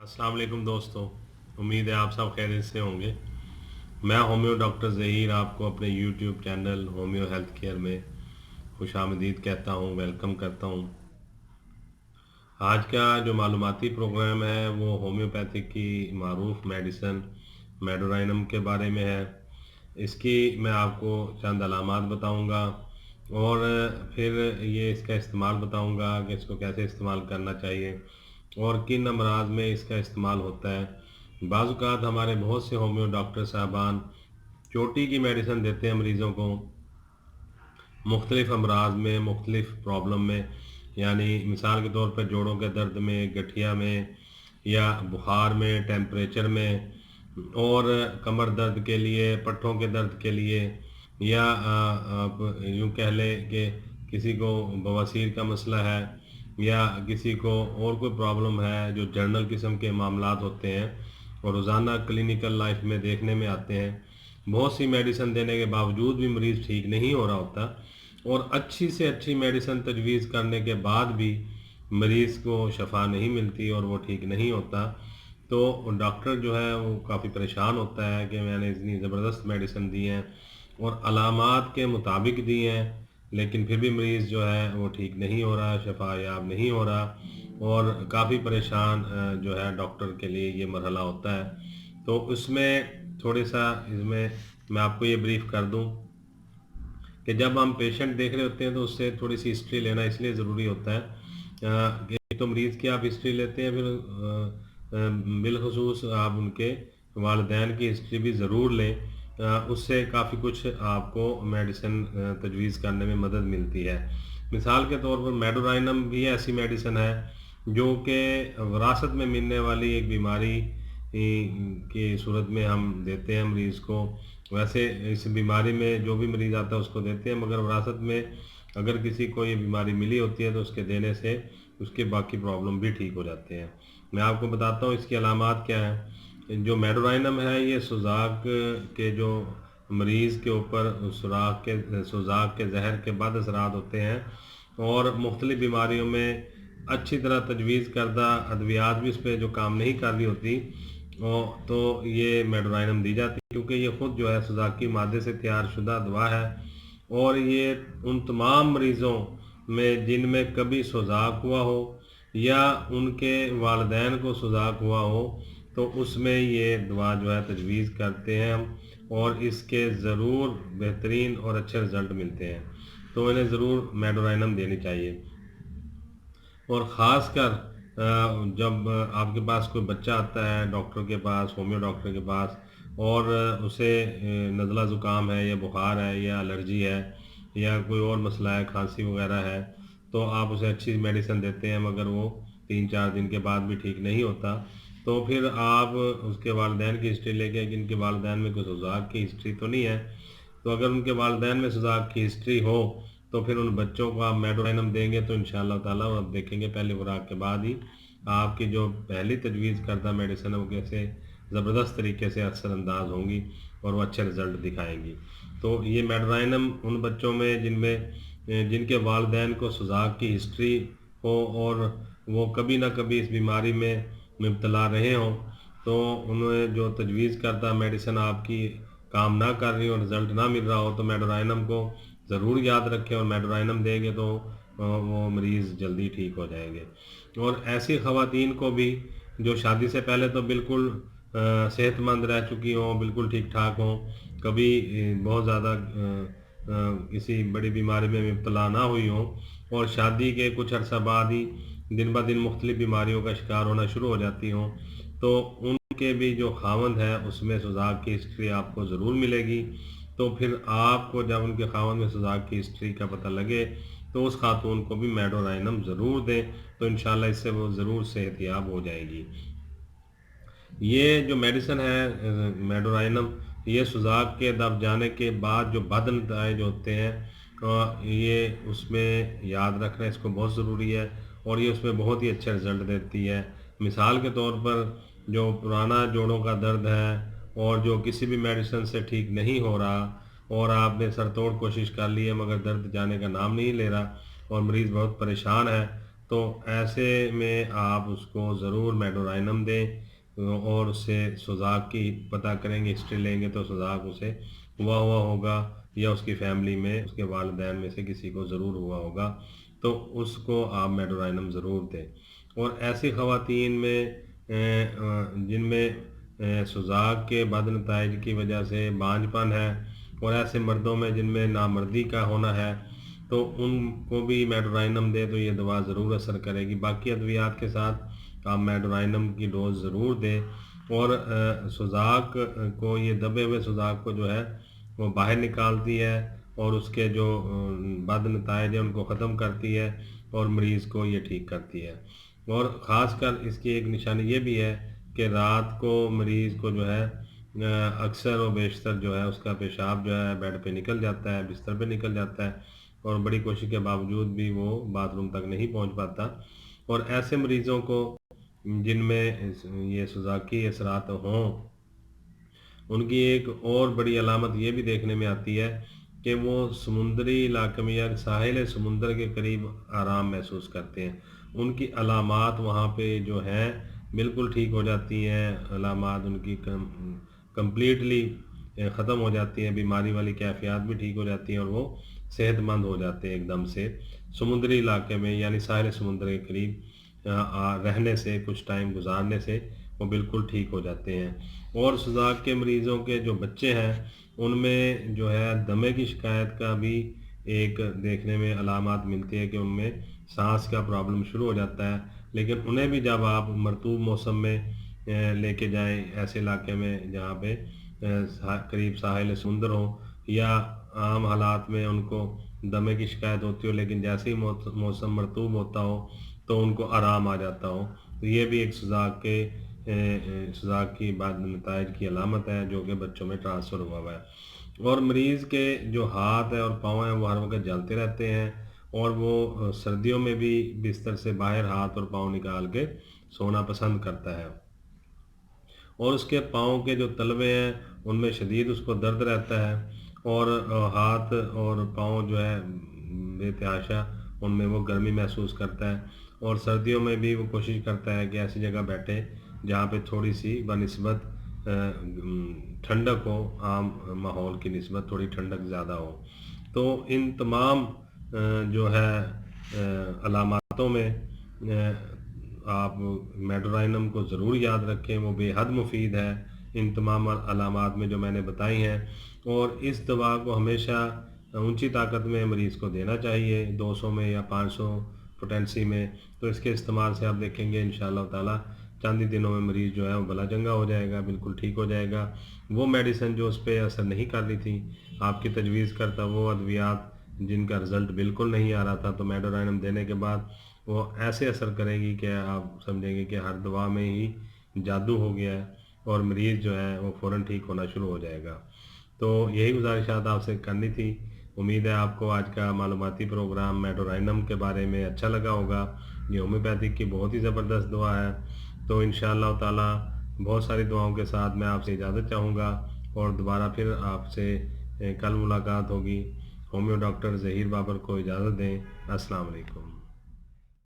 अस्सलाम वालेकुम दोस्तों। उम्मीद है आप सब खैरियत से होंगे। मैं होम्यो डॉक्टर ज़हीर आपको अपने YouTube channel homeo health care में खुशामदीद कहता हूँ, वेलकम करता हूँ। आज का जो मालूमाती प्रोग्राम है वो होम्योपैथिक की मारूफ मेडिसन मेडोराइनम के बारे में है। इसकी मैं आपको चंद अलामात बताऊंगा और फिर ये इसका इस्तेमाल बताऊंगा कि इसको कैसे इस्तेमाल करना चाहिए और किन अमराज में इसका इस्तेमाल होता है। बाज़ हमारे बहुत से होम्यो डॉक्टर साहबान चोटी की मेडिसिन देते हैं मरीज़ों को मुख्तलिफ़ अमराज में, मुख्तलिफ़ प्रॉब्लम में, यानी मिसाल के तौर पर जोड़ों के दर्द में, गठिया में या बुखार में, टेम्परेचर में, और कमर दर्द के लिए, पट्ठों के दर्द के लिए, या आप यूँ कह लें कि किसी को बवासीर का मसला है या किसी को और कोई प्रॉब्लम है जो जर्नल किस्म के मामलात होते हैं और रोज़ाना क्लिनिकल लाइफ में देखने में आते हैं। बहुत सी मेडिसिन देने के बावजूद भी मरीज़ ठीक नहीं हो रहा होता और अच्छी से अच्छी मेडिसिन तजवीज़ करने के बाद भी मरीज़ को शफा नहीं मिलती और वो ठीक नहीं होता, तो डॉक्टर जो है वो काफ़ी परेशान होता है कि मैंने इतनी ज़बरदस्त मेडिसिन दी हैं और अलामात के मुताबिक दी हैं, लेकिन फिर भी मरीज़ जो है वो ठीक नहीं हो रहा, शफा याब नहीं हो रहा और काफ़ी परेशान जो है डॉक्टर के लिए ये मरहला होता है। तो उसमें थोड़ी सा इसमें मैं आपको ये ब्रीफ कर दूं कि जब हम पेशेंट देख रहे होते हैं तो उससे थोड़ी सी हिस्ट्री लेना इसलिए ज़रूरी होता है कि तो मरीज़ की आप हिस्ट्री लेते हैं, फिर बिलखसूस आप उनके वालिदैन की हिस्ट्री भी ज़रूर लें। उससे काफ़ी कुछ आपको मेडिसिन तजवीज़ करने में मदद मिलती है। मिसाल के तौर पर मेडोराइनम भी ऐसी मेडिसिन है जो कि विरासत में मिलने वाली एक बीमारी की सूरत में हम देते हैं मरीज़ को। वैसे इस बीमारी में जो भी मरीज़ आता है उसको देते हैं, मगर विरासत में अगर किसी को ये बीमारी मिली होती है तो उसके देने से उसके बाकी प्रॉब्लम भी ठीक हो जाते हैं। मैं आपको बताता हूँ इसकी अलामात क्या है। जो मेडोराइनम है ये सुजाक के जो मरीज़ के ऊपर सुजाक के जहर के बाद असरात होते हैं और मुख्तलिफ़ बीमारियों में अच्छी तरह तजवीज़ करदा अद्वियात भी उस पर जो काम नहीं कर रही होती तो ये मेडोराइनम दी जाती है, क्योंकि ये ख़ुद जो है सुजाकी मादे से तैयार शुदा दवा है और ये उन तमाम मरीज़ों में जिनमें कभी सुजाक हुआ हो या उनके वालिदैन को सुजाक हुआ हो तो उसमें ये दवा जो है तजवीज़ करते हैं हम, और इसके ज़रूर बेहतरीन और अच्छे रिज़ल्ट मिलते हैं। तो इन्हें ज़रूर मेडोराइनम देनी चाहिए। और ख़ास कर जब आपके पास कोई बच्चा आता है डॉक्टर के पास, होम्यो डॉक्टर के पास, और उसे नज़ला ज़ुकाम है या बुखार है या एलर्जी है या कोई और मसला है, खांसी वगैरह है, तो आप उसे अच्छी मेडिसिन देते हैं मगर वो 3-4 दिन के बाद भी ठीक नहीं होता, तो फिर आप उसके वालिदैन की हिस्ट्री लेके कि इनके वालिदैन में कोई सुजाक की हिस्ट्री तो नहीं है। तो अगर उनके वालिदैन में सुजाक की हिस्ट्री हो तो फिर उन बच्चों को आप मेडोराइनम देंगे तो इंशाअल्लाह ताला आप देखेंगे पहली खुराक के बाद ही आपकी जो पहली तजवीज़ करदा मेडिसिन है वो कैसे ज़बरदस्त तरीके से असरअंदाज होंगी और वो अच्छे रिज़ल्ट दिखाएंगी। तो ये मेडोराइनम उन बच्चों में जिनके वालिदैन को सुजाक की हिस्ट्री हो और वो कभी ना कभी इस बीमारी में मुब्तला रहे हों, तो उन्हें जो तजवीज़ करदा मेडिसिन आपकी काम ना कर रही हो, रिज़ल्ट ना मिल रहा हो, तो मेडोराइनम को ज़रूर याद रखें और मेडोराइनम देंगे तो वो मरीज़ जल्दी ठीक हो जाएंगे। और ऐसी ख़वातीन को भी जो शादी से पहले तो बिल्कुल सेहतमंद रह चुकी हों, बिल्कुल ठीक ठाक हों, कभी बहुत ज़्यादा किसी बड़ी बीमारी में मुब्तला ना हुई हों और शादी के कुछ अर्सा बाद ही दिन ब दिन मुख्तलिफ़ बीमारियों का शिकार होना शुरू हो जाती हों, तो उनके भी जो खावंद है उसमें सुजाक की हिस्ट्री आपको ज़रूर मिलेगी। तो फिर आपको जब उनके खावंद में सुजाक की हिस्ट्री का पता लगे तो उस खातून को भी मेडोराइनम ज़रूर दें, तो इंशाल्लाह इससे वो ज़रूर सेहतयाब हो जाएगी। ये जो मेडिसिन है मेडोराइनम, ये सुजाक के दब जाने के बाद जो बद नताइज होते हैं ये उसमें याद रखना इसको बहुत ज़रूरी है और ये उसमें बहुत ही अच्छे रिज़ल्ट देती है। मिसाल के तौर पर जो पुराना जोड़ों का दर्द है और जो किसी भी मेडिसिन से ठीक नहीं हो रहा और आपने सर तोड़ कोशिश कर ली है मगर दर्द जाने का नाम नहीं ले रहा और मरीज़ बहुत परेशान है, تو ایسے میں آپ اس کو ضرور میڈورائنم دیں، اور اس سے سوزاک کی پتہ کریں گے، ہسٹری لیں گے تو سوزاک اسے ہوا ہوگا، یا اس کی فیملی میں اس کے والدین میں سے کسی کو ضرور ہوا ہوگا، تو اس کو آپ میڈورائنم ضرور دیں۔ اور ایسی خواتین میں جن میں سوزاک کے بد نتائج کی وجہ سے بانجھ پن ہے، اور ایسے مردوں میں جن میں نامردی کا ہونا ہے، تو ان کو بھی میڈورائنم دے تو یہ دوا ضرور اثر کرے گی۔ باقی ادویات کے ساتھ آپ میڈورائنم کی ڈوز ضرور دیں، اور سوزاک کو، یہ دبے ہوئے سوزاک کو جو ہے وہ باہر نکالتی ہے، اور اس کے جو بد نتائج ہیں ان کو ختم کرتی ہے، اور مریض کو یہ ٹھیک کرتی ہے۔ اور خاص کر اس کی ایک نشانی یہ بھی ہے کہ رات کو مریض کو جو ہے اکثر و بیشتر جو ہے اس کا پیشاب جو ہے بیڈ پہ نکل جاتا ہے، بستر پہ نکل جاتا ہے، اور بڑی کوشش کے باوجود بھی وہ باتھ روم تک نہیں پہنچ پاتا۔ اور ایسے مریضوں کو جن میں یہ سوزاکی اثرات ہوں، ان کی ایک اور بڑی علامت یہ بھی دیکھنے میں آتی ہے کہ وہ سمندری علاقے میں یا ساحل سمندر کے قریب آرام محسوس کرتے ہیں۔ ان کی علامات وہاں پہ جو ہیں بالکل ٹھیک ہو جاتی ہیں، علامات ان کی کمپلیٹلی ختم ہو جاتی ہیں، بیماری والی کیفیات بھی ٹھیک ہو جاتی ہیں، اور وہ صحت مند ہو جاتے ہیں ایک دم سے، سمندری علاقے میں یعنی ساحل سمندر کے قریب رہنے سے، کچھ ٹائم گزارنے سے وہ بالکل ٹھیک ہو جاتے ہیں۔ اور سوزاک کے مریضوں کے جو بچے ہیں ان میں جو ہے دمے کی شکایت کا بھی ایک دیکھنے میں علامات ملتی ہے کہ ان میں سانس کا پرابلم شروع ہو جاتا ہے، لیکن انہیں بھی جب آپ مرطوب موسم میں لے کے جائیں، ایسے علاقے میں جہاں پہ قریب ساحل سمندر ہو، یا عام حالات میں ان کو دمے کی شکایت ہوتی ہو، لیکن جیسے ہی موسم مرطوب ہوتا ہو تو ان کو آرام آ جاتا ہو، تو یہ بھی ایک سوزاک کی بعد نتائج کی علامت ہے جو کہ بچوں میں ٹرانسفر ہوا ہے۔ اور مریض کے جو ہاتھ ہیں اور پاؤں ہیں وہ ہر وقت جلتے رہتے ہیں، اور وہ سردیوں میں بھی بستر سے باہر ہاتھ اور پاؤں نکال کے سونا پسند کرتا ہے، اور اس کے پاؤں کے جو تلوے ہیں ان میں شدید اس کو درد رہتا ہے، اور ہاتھ اور پاؤں جو ہے بے تحاشا ان میں وہ گرمی محسوس کرتا ہے، اور سردیوں میں بھی وہ کوشش کرتا ہے کہ ایسی جگہ بیٹھے جہاں پہ تھوڑی سی بنسبت ٹھنڈک ہو، عام ماحول کی نسبت تھوڑی ٹھنڈک زیادہ ہو۔ تو ان تمام جو ہے علاماتوں میں آپ میڈورائنم کو ضرور یاد رکھیں، وہ بے حد مفید ہے ان تمام علامات میں جو میں نے بتائی ہیں، اور اس دوا کو ہمیشہ اونچی طاقت میں مریض کو دینا چاہیے، 200 میں یا 500 پوٹینسی میں۔ تو اس کے استعمال سے آپ دیکھیں گے انشاءاللہ تعالی چند ہی دنوں میں مریض جو ہے وہ بلا چنگا ہو جائے گا، بالکل ٹھیک ہو جائے گا۔ وہ میڈیسن جو اس پہ اثر نہیں کر رہی تھی، آپ کی تجویز کرتا وہ ادویات جن کا رزلٹ بالکل نہیں آ رہا تھا، تو میڈورائنم دینے کے بعد وہ ایسے اثر کرے گی کہ آپ سمجھیں گے کہ ہر دوا میں ہی جادو ہو گیا ہے، اور مریض جو ہے وہ فوراً ٹھیک ہونا شروع ہو جائے گا۔ تو یہی گزارشات آپ سے کرنی تھی۔ امید ہے آپ کو آج کا معلوماتی پروگرام میڈورائنم کے بارے میں اچھا لگا ہوگا۔ یہ ہومیوپیتھک کی بہت ہی زبردست دوا ہے۔ تو انشاءاللہ تعالی بہت ساری دعاؤں کے ساتھ میں آپ سے اجازت چاہوں گا، اور دوبارہ پھر آپ سے کل ملاقات ہوگی۔ ہومیو ڈاکٹر ظہیر بابر کو اجازت دیں۔ السلام علیکم۔